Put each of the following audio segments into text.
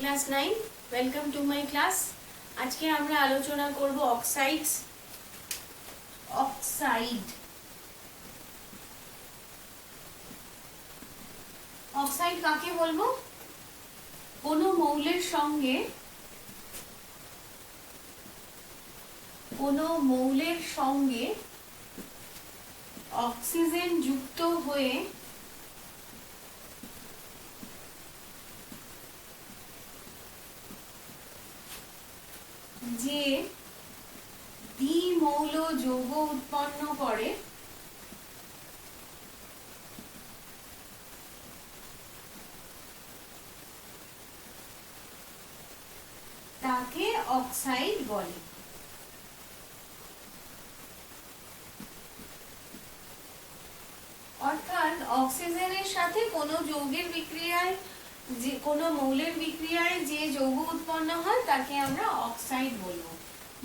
Class 9 welcome to my class. আজকে আমরা আলোচনা করব অক্সাইডস। অক্সাইড কাকে বলবো? কোনো মৌলের সঙ্গে অক্সিজেন যুক্ত হয়ে যে দ্বিমৌল যৌগ উৎপন্ন করে তাকে অক্সাইড বলে। অর্থাৎ অক্সিজেনের সাথে কোনো যৌগের বিক্রিয়ায় যে কোনো মৌলের বিক্রিয়ায় যে যৌগ উৎপন্ন হয় তাকে আমরা অক্সাইড বলবো।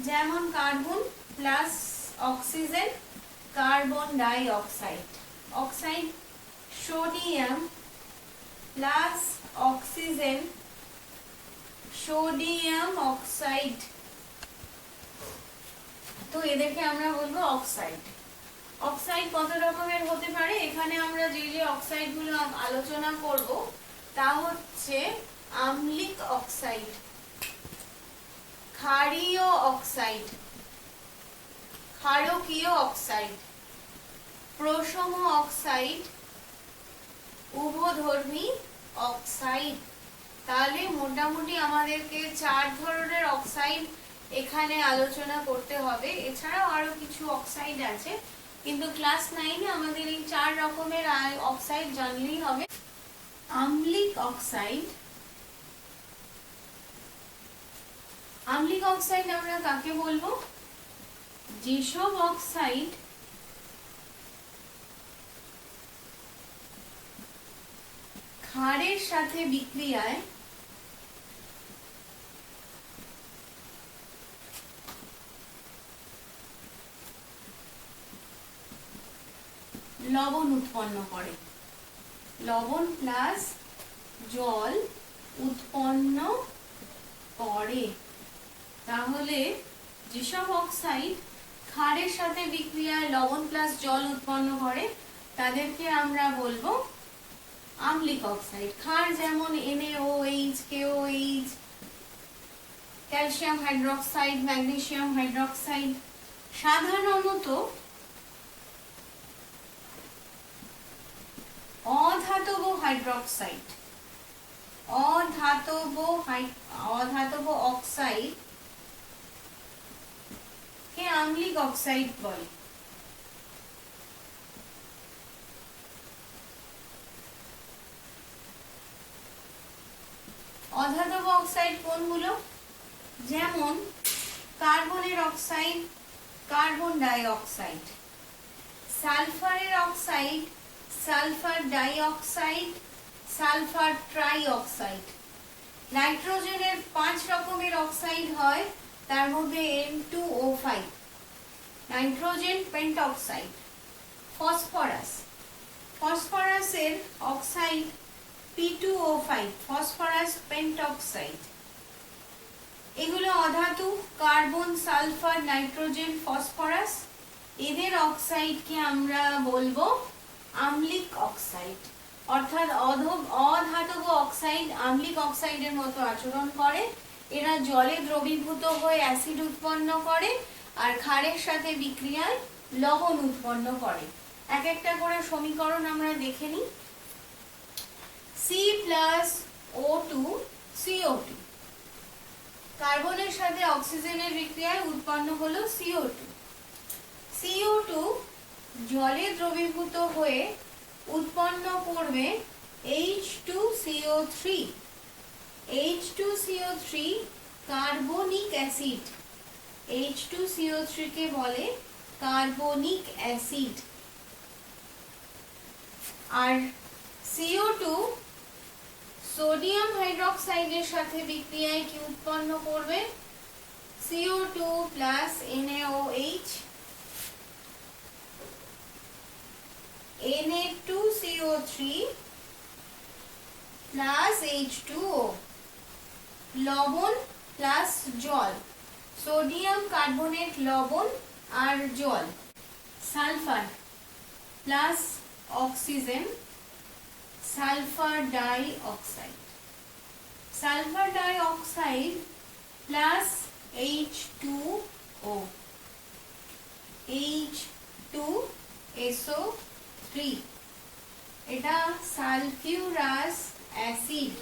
যেমন carbon plus oxygen, carbon dioxide. Oxide sodium plus oxygen, sodium oxide. তো এদেরকে আমরা বলবো অক্সাইড। অক্সাইড কত রকমের হতে পারে? এখানে আমরা যে যে অক্সাইড গুলো আলোচনা করব তা হচ্ছে আম্লিক অক্সাইড, ক্ষারীয় অক্সাইড, ক্ষারকীয় অক্সাইড, প্রশম অক্সাইড, উভধর্মী অক্সাইড। তাহলে মোটামুটি আমাদেরকে 4 ধরনের অক্সাইড এখানে আলোচনা করতে হবে। এছাড়াও আরো কিছু অক্সাইড আছে, কিন্তু ক্লাস 9 এ আমাদের এই 4 রকমের অক্সাইড জানলেই হবে। আম্লিক অক্সাইড। আম্লিক অক্সাইড আমরা কাকে বলবো? যেসব অক্সাইড ক্ষারের সাথে বিক্রিয়ায় লবণ উৎপন্ন করে, লবণ প্লাস জল উৎপন্ন করে। তাহলে যেসব অক্সাইড ক্ষারের সাথে বিক্রিয়ায় লবণ প্লাস জল উৎপন্ন করে তাদেরকে আমরা বলবো আম্লিক অক্সাইড। ক্ষার যেমন NaOH, KOH, calcium hydroxide, magnesium hydroxide. সাধারণত অধাতব হাইড্রোক্সাইড, অধাতব অক্সাইড কে আম্লিক অক্সাইড বলে। অধাতব অক্সাইড কোনগুলো? যেমন কার্বনের অক্সাইড, কার্বন ডাই অক্সাইড, সালফারের oxide, sulphur dioxide, sulphur trioxide. নাইট্রোজেনের 5 রকমের অক্সাইড হয়, তার মধ্যে N2O5 নাইট্রোজেন পেন্টঅক্সাইড। ফসফরাস, ফসফরাসের অক্সাইড P2O5 ফসফরাস পেন্টঅক্সাইড। এগুলো অধাতু, কার্বন, সালফার, নাইট্রোজেন, ফসফরাস। এদের অক্সাইডকে আমরা বলবো আম্লিক অক্সাইড। অর্থাৎ অধাতব অক্সাইড আম্লিক অক্সাইডের মতো আচরণ করে। এরা জলে দ্রবীভূত হয়ে অ্যাসিড উৎপন্ন করে আর ক্ষারের সাথে বিক্রিয়ায় লবণ উৎপন্ন করে। এক একটা করে সমীকরণ আমরা দেখে নিই। C+O2CO2, কার্বনের সাথে অক্সিজেনের বিক্রিয়ায় উৎপন্ন হলো CO2। CO2 জলে দ্রবীভূত হয়ে উৎপন্ন করবে H2CO3। H2CO3 carbonic acid. H2CO3 কে বলে কার্বনিক অ্যাসিড। আর CO2 সোডিয়াম হাইড্রোক্সাইডের সাথে বিক্রিয়ায় কি উৎপন্ন করবে? CO2 plus NaOH, Na2CO3 plus H2O। লবণ প্লাস জল, সোডিয়াম কার্বনেট লবণ আর জল, sulphur plus oxygen, sulphur dioxide, sulphur die oxide plus H2O, H2SO3, এটা sulphurous acid,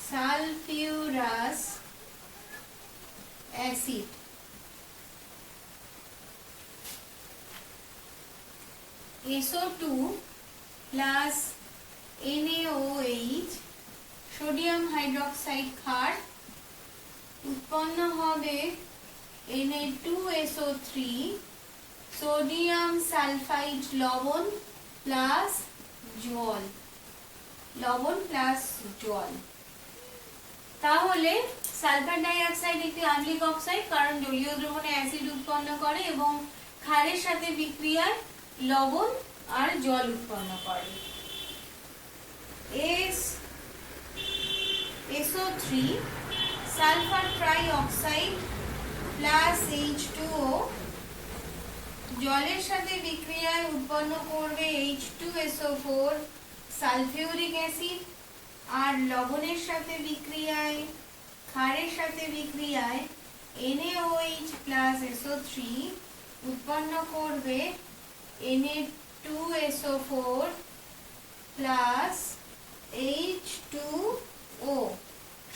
sulphurous acid, SO2 plus NaOH, sodium hydroxide ক্ষার, উৎপন্ন হবে Na2SO3, সোডিয়াম সালফাইড লবণ plus জল, লবণ প্লাস জল। তাহলে সালফার ডাই অক্সাইড একটি আম্লিক অক্সাইড, কারণ জলীয় দ্রবণে অ্যাসিড উৎপন্ন করে এবং ক্ষারের সাথে বিক্রিয়ায় লবণ আর জল উৎপন্ন করে। SO3 sulphur try oxide plus H2O, জলের সাথে বিক্রিয়ায় উৎপন্ন করবে H2SO4 সালফিউরিক অ্যাসিড, আর লবণের সাথে বিক্রিয়ায়, ক্ষারের সাথে বিক্রিয়ায় NaOH প্লাস SO3 উৎপন্ন করবে Na2SO4 plus H2O,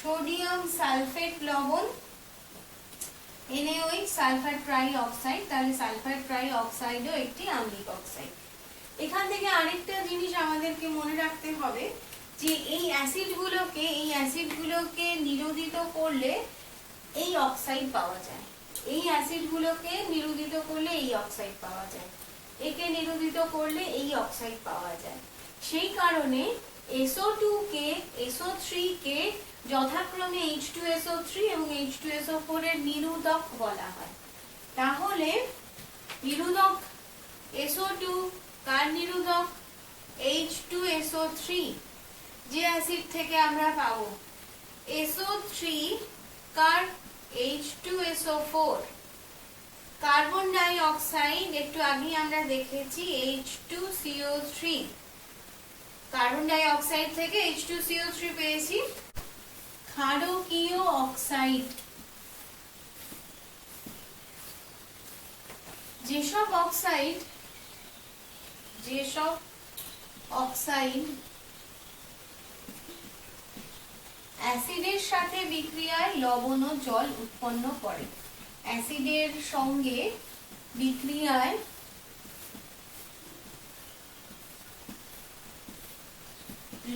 sodium sulphate লবণ, NaOH সালফার ট্রাই অক্সাইড। তাহলে সালফার ট্রাই অক্সাইডও একটি আম্লিক অক্সাইড। এখান থেকে আরেকটা জিনিস আমাদেরকে মনে রাখতে হবে যে এই অ্যাসিডগুলোকে নিরোধিত করলে এই অক্সাইড পাওয়া যায়, এই অ্যাসিডগুলোকে নিরোধিত করলে এই অক্সাইড পাওয়া যায়, একে নিরোধিত করলে এই অক্সাইড পাওয়া যায়। সেই কারণে SO2 কে, SO3 কে যথাক্রমে H2SO3 এবং H2SO4 এর নিরোধক বলা হয়। তাহলে নিরোধক SO2 কার নিরোধক? H2SO3, যে অ্যাসিড থেকে আমরা পাবো। SO3 কার? H2SO4, কার্বন ডাই অক্সাইড একটু আগে আমরা দেখেছি H2CO3, কার্বন ডাই অক্সাইড থেকে H2CO3 পেয়েছি। ক্ষারকীয় অক্সাইড, যেসব অক্সাইড অ্যাসিডের সাথে বিক্রিয়ায় লবণ ও জল উৎপন্ন করে, অ্যাসিডের সঙ্গে বিক্রিয়ায়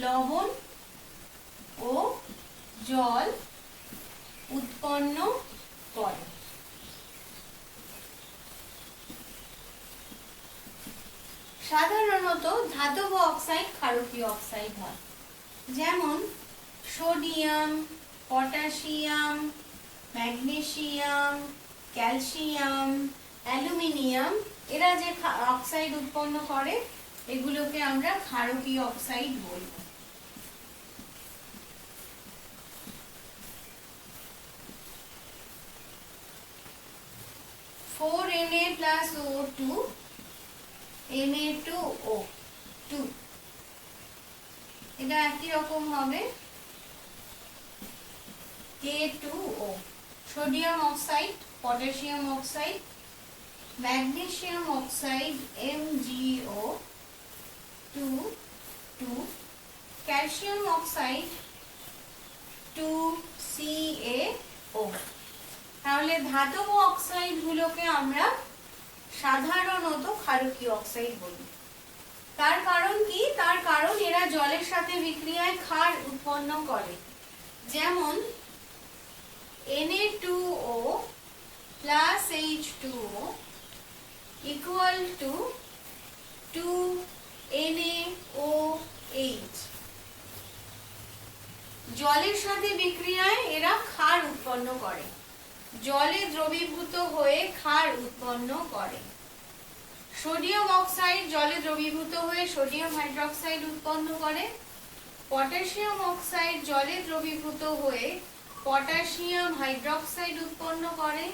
লবণ ও জল উৎপন্ন করে। সাধারণত ধাতব অক্সাইড ক্ষারকীয় অক্সাইড হয়, যেমন sodium, potassium, magnesium, calcium, aluminium, এরা যে অক্সাইড উৎপন্ন করে এগুলোকে আমরা ক্ষারকীয় অক্সাইড বলবো। Na+O2, Na2O2, এটা একই রকম হবে K2O, sodium oxide, potassium oxide, magnesium oxide MgO2, calcium oxide 2CaO। তাহলে ধাতব অক্সাইড গুলোকে আমরা সাধারণত ক্ষারকীয় অক্সাইড বলি। তার কারণ কি? তার কারণ এরা জলের সাথে বিক্রিয়ায় ক্ষার উৎপন্ন করে, যেমন Na2O plus H2O equal to 2NaOH, জলের সাথে বিক্রিয়ায় এরা ক্ষার উৎপন্ন করে, জলে দ্রবীভূত হয়ে ক্ষার উৎপন্ন করে। সোডিয়াম অক্সাইড জলে দ্রবীভূত হয়ে সোডিয়াম হাইড্রোক্সাইড উৎপন্ন করে, পটাশিয়াম অক্সাইড জলে দ্রবীভূত হয়ে পটাশিয়াম হাইড্রোক্সাইড উৎপন্ন করে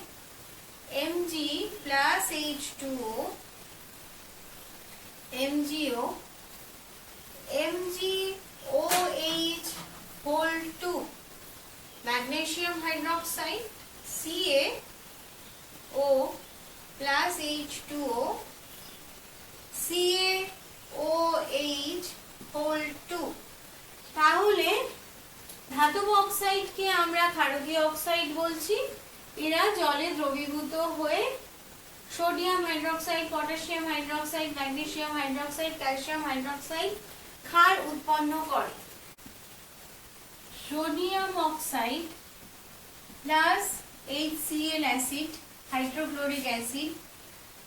Mg plus H2O MgO MgOH whole 2 magnesium hydroxide CaO plus H2O CaOH whole 2। তাহলে ধাতব অক্সাইডকে আমরা ক্ষারকীয় অক্সাইড বলছি। এরা জলে দ্রবীভূত হয়ে sodium hydroxide, potassium hydroxide, magnesium hydroxide, calcium hydroxide ক্ষার উৎপন্ন করে। Sodium oxide plus HCl acid, hydrochloric acid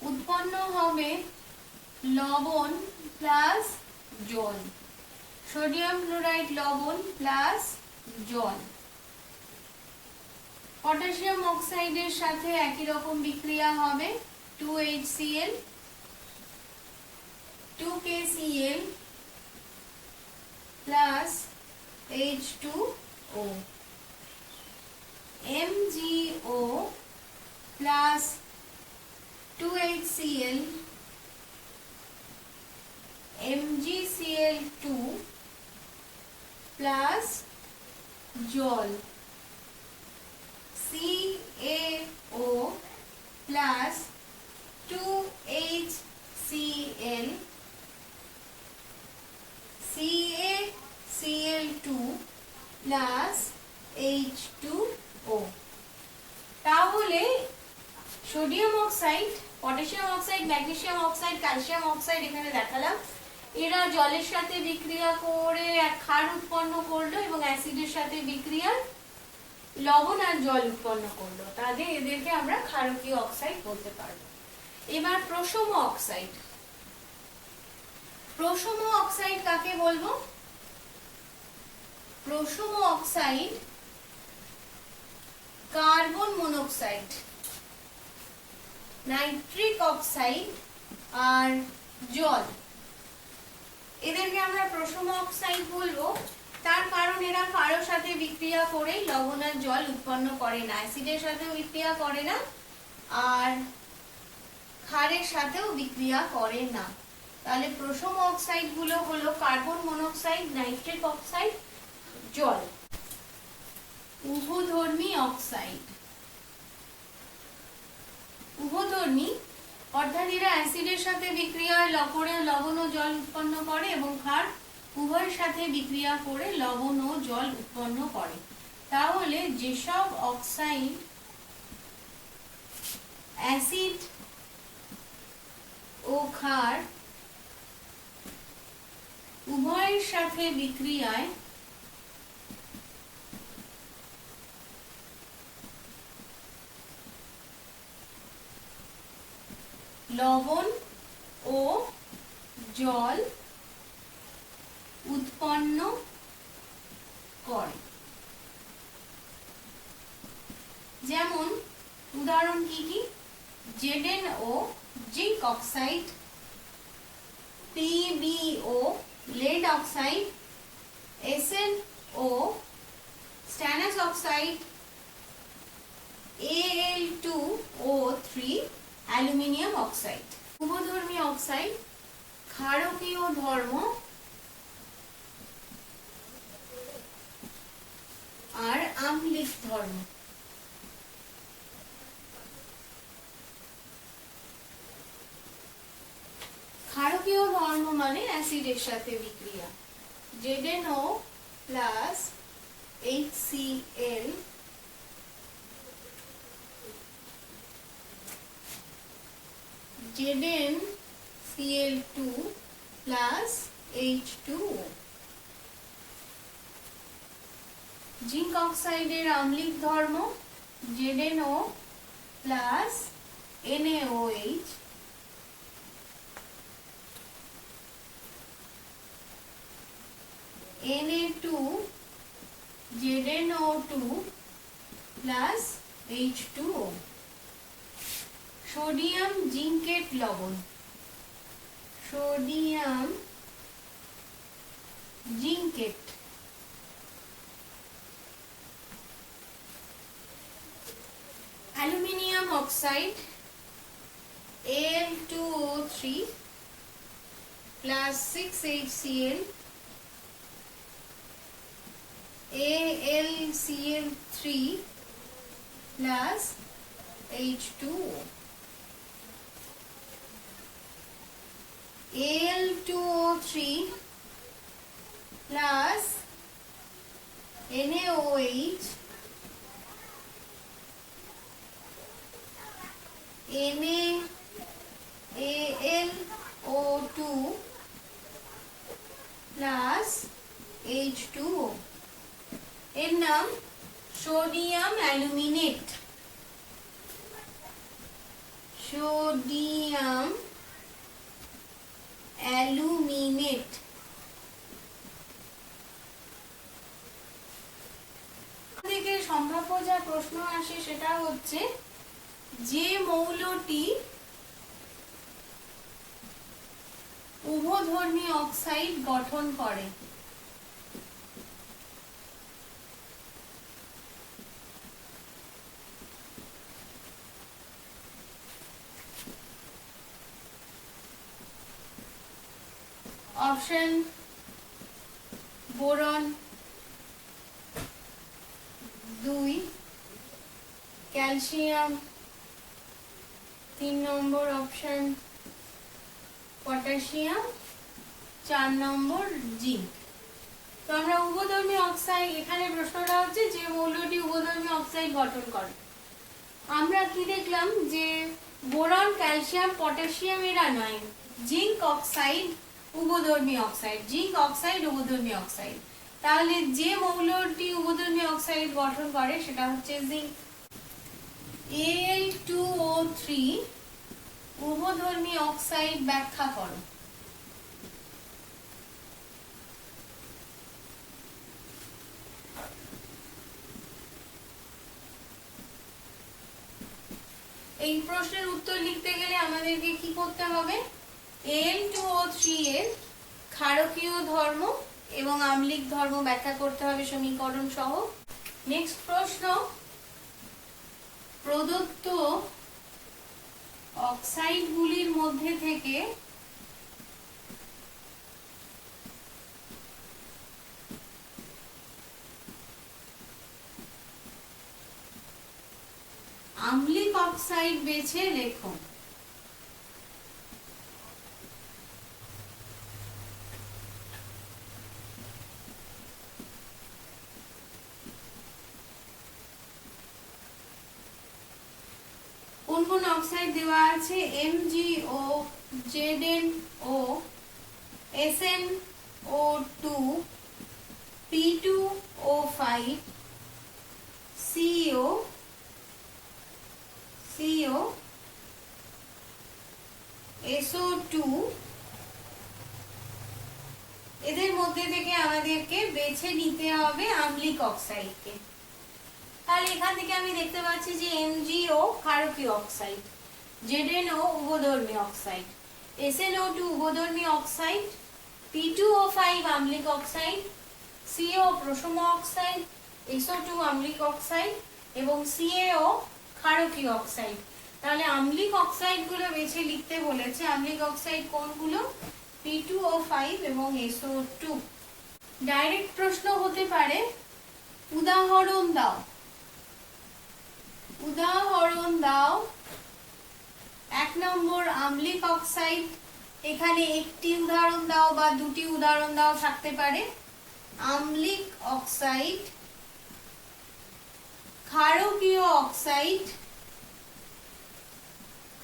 উৎপন্ন হবে লবণ প্লাস জল। সোডিয়াম ক্লোরাইড লবণ প্লাস জল। পটাশিয়াম অক্সাইডের সাথে একই রকম বিক্রিয়া হবে 2HCl 2KCl plus H2O MgO plus 2HCl MgCl2 plus জল CaO plus 2HCl CaCl2 plus H2O। তাহলে sodium oxide, potassium oxide, magnesium oxide, calcium oxide এখানে দেখালাম। এরা জলের সাথে বিক্রিয়া করে এক ক্ষার উৎপন্ন করলো এবং অ্যাসিডের সাথে বিক্রিয়া লবণ আর জল উৎপন্ন করলো। তাহলে এদেরকে আমরা ক্ষারকীয় অক্সাইড বলতে পারবো। এবার প্রশম অক্সাইড। প্রশম অক্সাইড কাকে বলবো? প্রশম oxide carbon monoxide, nitric oxide আর জল, এদেরকে আমরা প্রশম অক্সাইড বলবো। তার কারণ এরা কারোর সাথে বিক্রিয়া করে লবণ আর জল উৎপন্ন করে না, অ্যাসিডের সাথেও বিক্রিয়া করে না আর ক্ষারের সাথেও বিক্রিয়া করে না। তাহলে প্রশম অক্সাইড গুলো হলো কার্বন মনোক্সাইড, নাইট্রিক অক্সাইড, জল। উভধর্মী অক্সাইড। উভধর্মী অর্থাৎ এরা অ্যাসিডের সাথে বিক্রিয়া করে লবণ ও জল উৎপন্ন করে এবং ক্ষার উভয়ের সাথে বিক্রিয়া করে লবণ ও জল উৎপন্ন করে। তাহলে যেসব অক্সাইড অ্যাসিড ও ক্ষার উভয়ের সাথে বিক্রিয়ায় লবণ ও জল উৎপন্ন করে। যেমন উদাহরণ কি কি? ZnO zinc oxide, PbO lead oxide, SnO stannous oxide, Al2O3 aluminium oxide. উভধর্মী অক্সাইড ক্ষারকীয় ধর্ম আর আম্লিক ধর্ম। ক্ষারকীয় ধর্ম মানে অ্যাসিডের সাথে বিক্রিয়া। ZnO plus HCl ZnCl2 plus H2O। Zinc অক্সাইডের আম্লিক ধর্ম ZnO plus NaOH Na2 ZnO2 plus H2O। সোডিয়াম জিঙ্কেট লবণ। সোডিয়াম zincate oxide Al2O3 plus 6HCl AlCl3 plus H2O. Al2O3 plus NaOH NaAlO2 plus H2O. এর নাম সোডিয়াম অ্যালুমিনেট। Sodium aluminate. থেকে সম্ভাব্য যা প্রশ্ন আসে সেটা হচ্ছে যে মৌলটি উভধর্মী অক্সাইড গঠন করে। অপশন বোরন 2, ক্যালসিয়াম 3 নম্বর অপশন, পটাশিয়াম 4 নম্বর, জিঙ্ক। তো আমরা উভধর্মী অক্সাইড, এখানে প্রশ্নটা হচ্ছে যে মৌলটি উভধর্মী অক্সাইড গঠন করে। আমরা কি দেখলাম যে বোরন, ক্যালসিয়াম, পটাশিয়াম এরা নয়, জিঙ্ক অক্সাইড উভধর্মী অক্সাইড, জিঙ্ক অক্সাইড উভধর্মী অক্সাইড। তাহলে যে মৌলটি উভধর্মী অক্সাইড গঠন করে সেটা হচ্ছে জিঙ্ক। Al2O3 উভধর্মী অক্সাইড ব্যাখ্যা করো। এই প্রশ্নের উত্তর লিখতে গেলে আমাদেরকে কি করতে হবে? Al2O3 এর ক্ষারকীয় ধর্ম এবং আম্লিক ধর্ম ব্যাখ্যা করতে হবে সমীকরণ সহ। নেক্সট প্রশ্ন, প্রদত্ত অক্সাইডগুলির মধ্যে থেকে আম্লিক অক্সাইড বেছে লেখো। কোন কোন অক্সাইড দেওয়া আছে? MgO, ZnO, SnO2, P2O5, CO, SO2। এদের মধ্যে থেকে আমাদেরকে বেছে নিতে হবে আম্লিক অক্সাইডকে। তাহলে এখান থেকে আমি দেখতে পাচ্ছি যে MgO ক্ষারকীয় অক্সাইড, ZnO উভধর্মী অক্সাইড, SnO2 উভধর্মী অক্সাইড, P2O5 আম্লিক অক্সাইড, CO প্রশম অক্সাইড, SO2 আম্লিক অক্সাইড এবং CaO ক্ষারকীয় অক্সাইড। তাহলে আম্লিক অক্সাইড গুলো বেছে লিখতে বলেছে। আম্লিক অক্সাইড কোনগুলো? P2O5 এবং SO2। ডাইরেক্ট প্রশ্ন হতে পারে, উদাহরণ দাও। উদাহরণ দাও। 1 নম্বর আম্লিক অক্সাইড, এখানে একটি উদাহরণ দাও বা দুটি উদাহরণ দাও থাকতে পারে। আম্লিক অক্সাইড, ক্ষারকীয় অক্সাইড,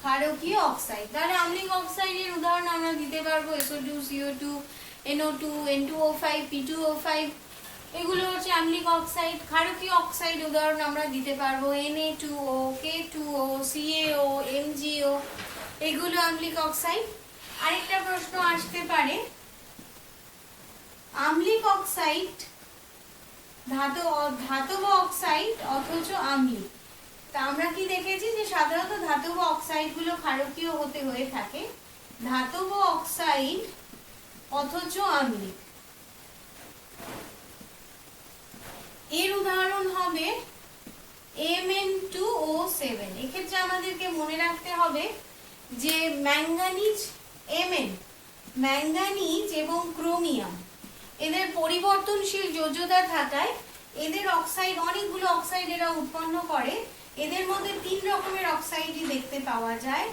ক্ষারকীয় অক্সাইড। তাহলে আম্লিক অক্সাইডের উদাহরণ আমরা দিতে পারবো SO2, CO2, NO2, N2O5, P2O5, এগুলো হচ্ছে আম্লিক অক্সাইড। ক্ষারকীয় অক্সাইড উদাহরণ আমরা দিতে পারবো Na2O, K2O, CaO, MgO, এগুলো আম্লিক অক্সাইড। আরেকটা প্রশ্ন আসতে পারে, আম্লিক অক্সাইড ধাতব অক্সাইড অথচ আম্লিক। তা আমরা কি দেখেছি যে সাধারণত ধাতব অক্সাইড গুলো ক্ষারকীয় হয়ে থাকে, ধাতব অক্সাইড অথচ আম্লিক। এর উদাহরণ হবে Mn2O 2O7। এক্ষেত্রে আমাদেরকে মনে রাখতে হবে যে ম্যাঙ্গানিজ Mn, ম্যাঙ্গানিজ এবং ক্রোমিয়াম এদের পরিবর্তনশীল যোজ্যতা থাকায় এদের অক্সাইড, অনেকগুলো অক্সাইড এরা উৎপন্ন করে। এদের মধ্যে 3 রকমের অক্সাইডই দেখতে পাওয়া যায়,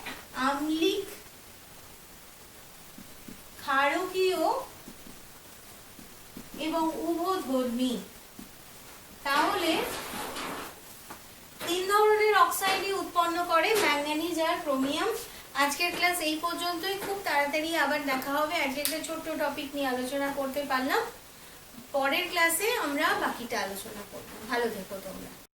আম্লিক, ক্ষারকীয় এবং উভধর্মী। তাহলে 3 ধরনের অক্সাইডই উৎপন্ন করে ম্যাঙ্গানিজ আর ক্রোমিয়াম। আজকের ক্লাস এই পর্যন্তই, খুব তাড়াতাড়ি আবার দেখা হবে। আজকে একটা ছোট্ট টপিক নিয়ে আলোচনা করতে পারলাম, পরের ক্লাসে আমরা বাকিটা আলোচনা করব। ভালো থেকো তোমরা।